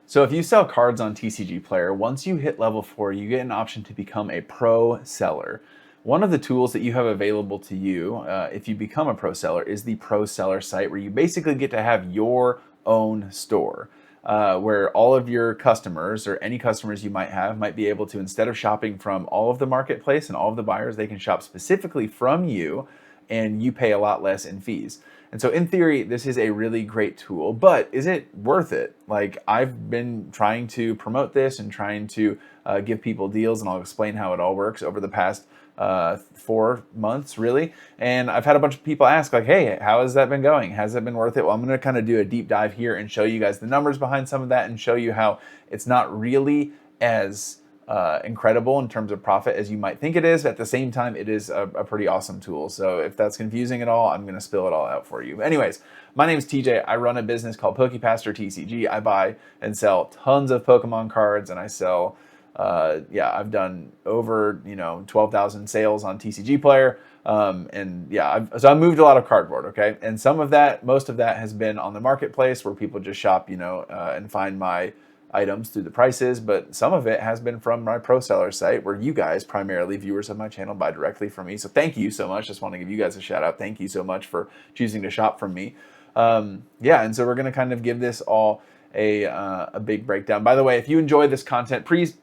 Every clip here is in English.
So if you sell cards on TCGPlayer, once you hit level 4, you get an option to become a pro seller. One of the tools that you have available to you if you become a pro seller is the pro seller site, where you basically get to have your own store. Where all of your customers, or any customers you might have, might be able to, instead of shopping from all of the marketplace and all of the buyers, they can shop specifically from you, and you pay a lot less in fees. And so in theory, this is a really great tool, but is it worth it? Like, I've been trying to promote this and trying to give people deals, and I'll explain how it all works over the past 4 months, really. And I've had a bunch of people ask, like, hey, how has that been going? Has that been worth it? Well, I'm going to kind of do a deep dive here and show you guys the numbers behind some of that, and show you how it's not really as incredible in terms of profit as you might think it is. At the same time, it is a pretty awesome tool. So if that's confusing at all, I'm going to spill it all out for you. Anyways, my name is TJ. I run a business called PokePass or TCG. I buy and sell tons of Pokemon cards, and I sell I've done over 12,000 sales on TCGPlayer. So I moved a lot of cardboard, okay? And most of that has been on the marketplace, where people just shop, and find my items through the prices, but some of it has been from my pro seller site, where you guys, primarily viewers of my channel, buy directly from me. So thank you so much. Just want to give you guys a shout out. Thank you so much for choosing to shop from me. And so we're going to kind of give this all a big breakdown. By the way, if you enjoy this content, please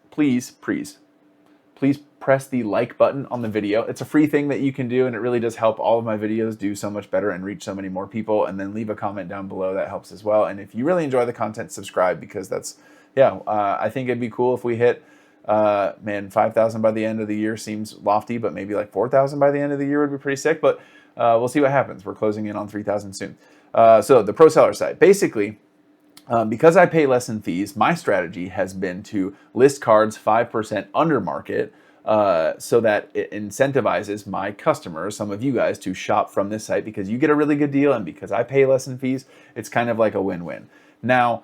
press the like button on the video. It's a free thing that you can do, and it really does help all of my videos do so much better and reach so many more people. And then leave a comment down below. That helps as well. And if you really enjoy the content, subscribe, because I think it'd be cool if we hit 5,000 by the end of the year. Seems lofty, but maybe like 4,000 by the end of the year would be pretty sick. But we'll see what happens. We're closing in on 3,000 soon. So the pro seller site, basically, because I pay less in fees, my strategy has been to list cards 5% under market, so that it incentivizes my customers, some of you guys, to shop from this site, because you get a really good deal, and because I pay less in fees, it's kind of like a win-win. Now,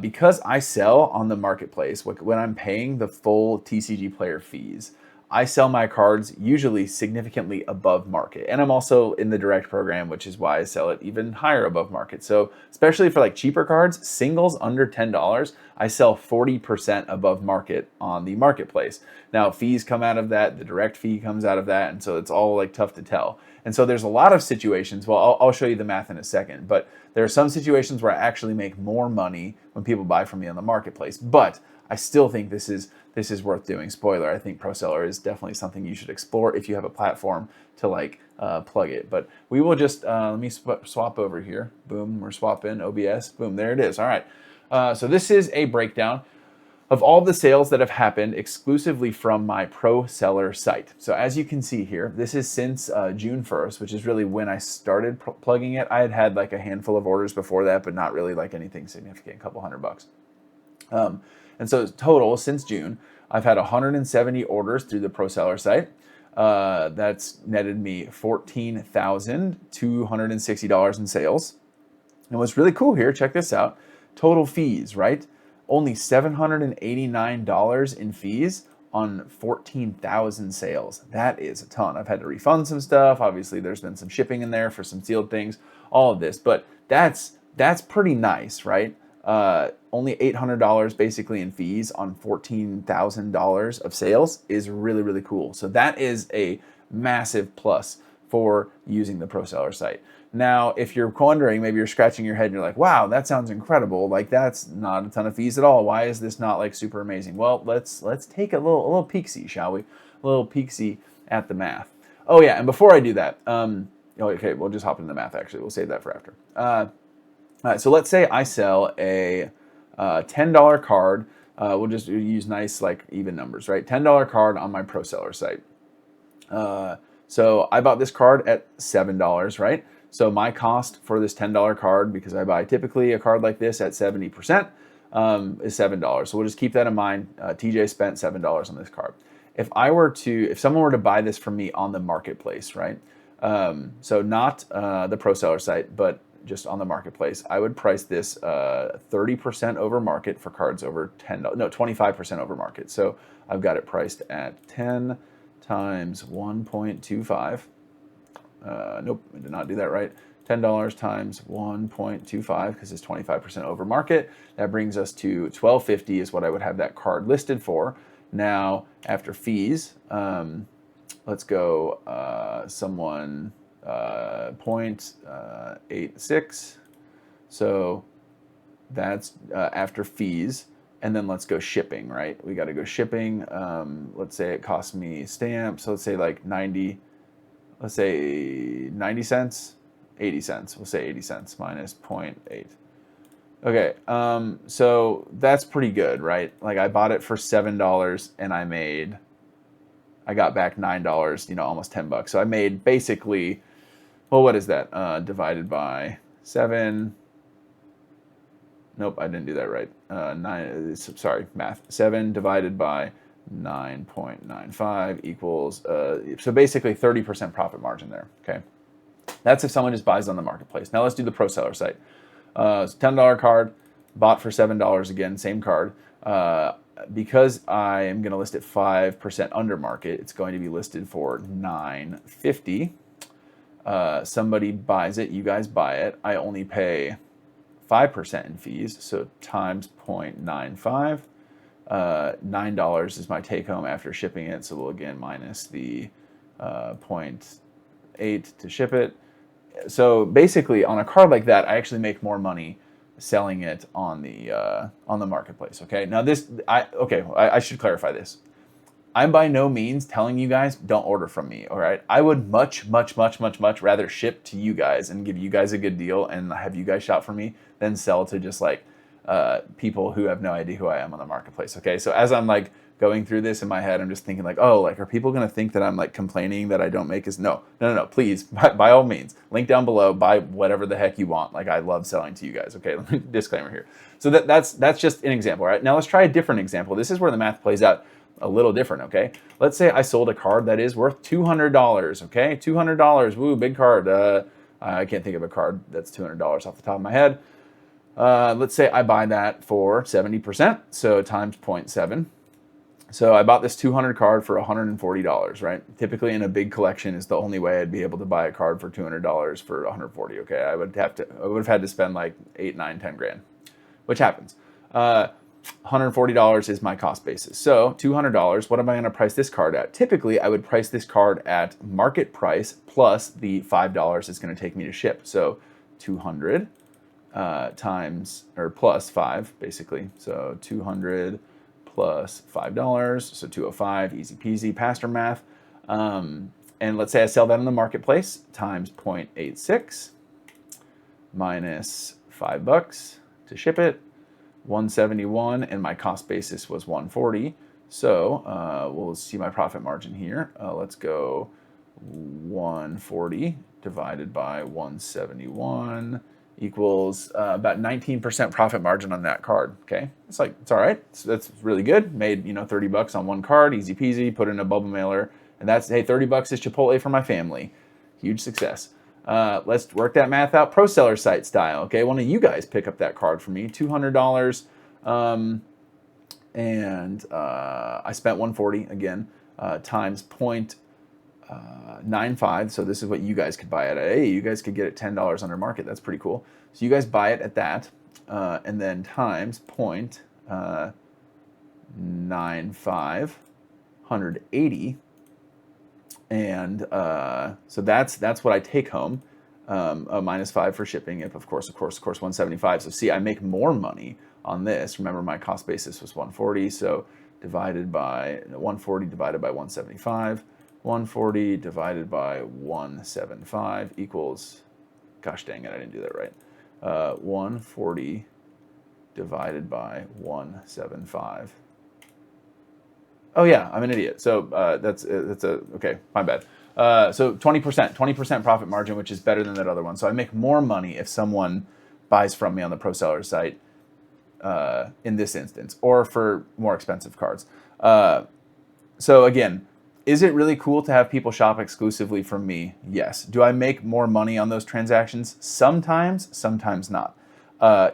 because I sell on the marketplace, when I'm paying the full TCGPlayer fees, I sell my cards usually significantly above market. And I'm also in the direct program, which is why I sell it even higher above market. So especially for like cheaper cards, singles under $10, I sell 40% above market on the marketplace. Now, fees come out of that, the direct fee comes out of that, and so it's all like tough to tell. And so there's a lot of situations, well, I'll show you the math in a second, but there are some situations where I actually make more money when people buy from me on the marketplace. But I still think this is worth doing. Spoiler, I think Pro Seller is definitely something you should explore if you have a platform to plug it. But we will just, let me swap over here. Boom, we're swapping OBS. Boom, there it is. All right. So this is a breakdown of all the sales that have happened exclusively from my Pro Seller site. So as you can see here, this is since June 1st, which is really when I started plugging it. I had like a handful of orders before that, but not really like anything significant, a couple $100. And so total, since June, I've had 170 orders through the Pro Seller site. That's netted me $14,260 in sales. And what's really cool here, check this out, total fees, right? Only $789 in fees on 14,000 sales. That is a ton. I've had to refund some stuff. Obviously, there's been some shipping in there for some sealed things, all of this. But that's pretty nice, right? Only $800 basically in fees on $14,000 of sales is really, really cool. So that is a massive plus for using the Pro Seller site. Now, if you're wondering, maybe you're scratching your head and you're like, wow, that sounds incredible. Like, that's not a ton of fees at all. Why is this not like super amazing? Well, let's take a little peek-see, shall we? A little peek-see at the math. Oh yeah, and before I do that, okay, we'll just hop into the math actually. We'll save that for after. All right, so let's say I sell a $10 card. We'll just use nice, like, even numbers, right? $10 card on my Pro Seller site. So I bought this card at $7, right? So my cost for this $10 card, because I buy typically a card like this at 70%, is $7. So we'll just keep that in mind. TJ spent $7 on this card. If someone were to buy this from me on the marketplace, right? So not the Pro Seller site, but just on the marketplace, I would price this 30% over market for cards over $10. No, 25% over market. So I've got it priced at 10 times 1.25. Nope, I did not do that right. $10 times 1.25 because it's 25% over market. That brings us to $12.50 is what I would have that card listed for. Now, after fees, let's go someone 0.86. So that's after fees. And then let's go shipping, right? We got to go shipping. Let's say it costs me stamps. So let's say like 90, let's say 90 cents, 80 cents. We'll say 80 cents minus 0.8. Okay, so that's pretty good, right? Like I bought it for $7 and I got back $9, almost $10. So I made basically, well, what is that? Divided by 7. Nope, I didn't do that right. 9, sorry, math. 7 divided by 9.95 equals, so basically 30% profit margin there, okay? That's if someone just buys on the marketplace. Now let's do the pro seller site. It's a $10 card, bought for $7 again, same card. Because I am going to list it 5% under market, it's going to be listed for $9.50. Somebody buys it, you guys buy it. I only pay 5% in fees, so times 0.95. $9 is my take home after shipping it, so we'll again minus the 0.8 to ship it. So basically, on a card like that, I actually make more money selling it on the marketplace. Okay, now I should clarify this. I'm by no means telling you guys don't order from me. All right, I would much rather ship to you guys and give you guys a good deal and have you guys shop for me than sell to just like people who have no idea who I am on the marketplace. Okay, so as I'm like going through this in my head, I'm just thinking like, oh, like are people gonna think that I'm like complaining that I don't make as no, please, by all means, link down below, buy whatever the heck you want. Like I love selling to you guys. Okay, disclaimer here. So that's just an example, right? Now let's try a different example. This is where the math plays out a little different, okay? Let's say I sold a card that is worth $200, okay? $200, woo, big card. I can't think of a card that's $200 off the top of my head. Let's say I buy that for 70%, so times 0.7. So I bought this 200 card for $140, right? Typically in a big collection is the only way I'd be able to buy a card for $200 for $140, okay? I would have had to spend like 8, 9, 10 grand, which happens. $140 is my cost basis. So $200, what am I going to price this card at? Typically, I would price this card at market price plus the $5 it's going to take me to ship. So 200 times, or plus 5, basically. So 200 plus $5, so 205, easy peasy, pastor math. And let's say I sell that in the marketplace times 0.86 minus $5 to ship it. 171, and my cost basis was 140. So we'll see my profit margin here. Let's go 140 divided by 171 equals about 19% profit margin on that card. Okay, it's all right. That's really good. Made $30 on one card, easy peasy. Put in a bubble mailer, and that's hey, $30 is Chipotle for my family. Huge success. Let's work that math out pro seller site style. Okay, one of you guys pick up that card for me, $200, and I spent 140 again times 0.95. So this is what you guys could buy it at. Hey, you guys could get it $10 under market. That's pretty cool. So you guys buy it at that, and then times 0.95, 180. And so that's what I take home, minus 5 for shipping. If of course 175. So see, I make more money on this. Remember, my cost basis was 140. So divided by 140 divided by 175. 140 divided by 175 equals, gosh dang it, I didn't do that right. 140 divided by 175. Oh yeah, I'm an idiot. So that's okay, my bad. So 20% profit margin, which is better than that other one. So I make more money if someone buys from me on the pro seller site in this instance, or for more expensive cards. So again, is it really cool to have people shop exclusively from me? Yes. Do I make more money on those transactions? Sometimes, sometimes not.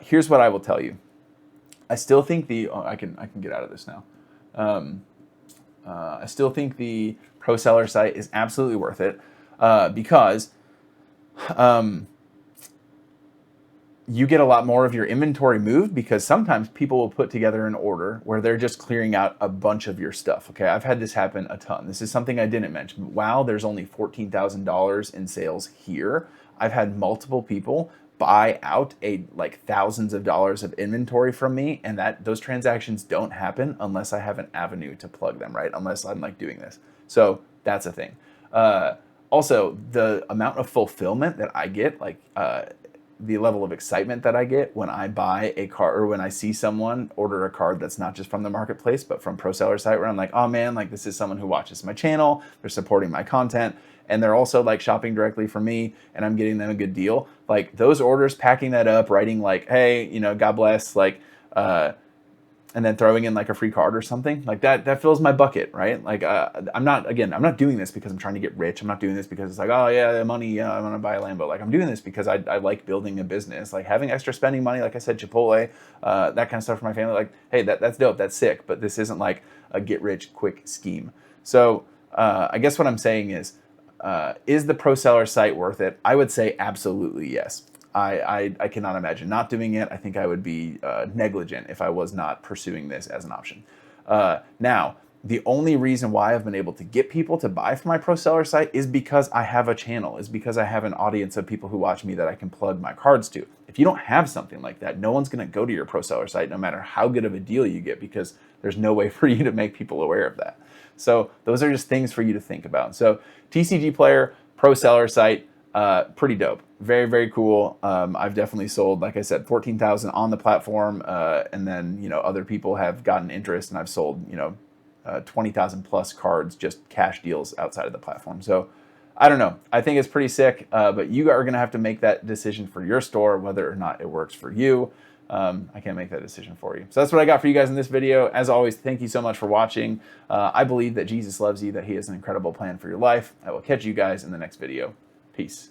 Here's what I will tell you. I still think I can get out of this now. I still think the pro seller site is absolutely worth it because you get a lot more of your inventory moved, because sometimes people will put together an order where they're just clearing out a bunch of your stuff. Okay, I've had this happen a ton. This is something I didn't mention. Wow, there's only $14,000 in sales here. I've had multiple people buy out like thousands of dollars of inventory from me, and those transactions don't happen unless I have an avenue to plug them, right? Unless I'm like doing this. So that's a thing. Also, the amount of fulfillment that I get, like the level of excitement that I get when I buy a card, or when I see someone order a card that's not just from the marketplace, but from Pro Seller site, where I'm like, oh man, like this is someone who watches my channel, they're supporting my content, and they're also like shopping directly from me, and I'm getting them a good deal. Like those orders, packing that up, writing like, hey, you know, God bless, like, and then throwing in like a free card or something like that fills my bucket, right? Like I'm not doing this because I'm trying to get rich. I'm not doing this because it's like, oh yeah, the money, I'm gonna buy a Lambo. Like I'm doing this because I like building a business, like having extra spending money, like I said, Chipotle, that kind of stuff for my family. Like, hey, that's dope, that's sick, but this isn't like a get rich quick scheme. So I guess what I'm saying is the Pro Seller site worth it? I would say absolutely yes. I cannot imagine not doing it. I think I would be negligent if I was not pursuing this as an option. Now, the only reason why I've been able to get people to buy from my Pro Seller site is because I have a channel, is because I have an audience of people who watch me that I can plug my cards to. If you don't have something like that, no one's going to go to your Pro Seller site no matter how good of a deal you get, because there's no way for you to make people aware of that. So those are just things for you to think about. So TCGPlayer Pro Seller site, pretty dope. Very, very cool. I've definitely sold, like I said, 14,000 on the platform. And then, you know, other people have gotten interest, and I've sold, you know, 20,000 plus cards, just cash deals outside of the platform. So I don't know. I think it's pretty sick, but you are going to have to make that decision for your store, whether or not it works for you. I can't make that decision for you. So that's what I got for you guys in this video. As always, thank you so much for watching. I believe that Jesus loves you, that he has an incredible plan for your life. I will catch you guys in the next video. Peace.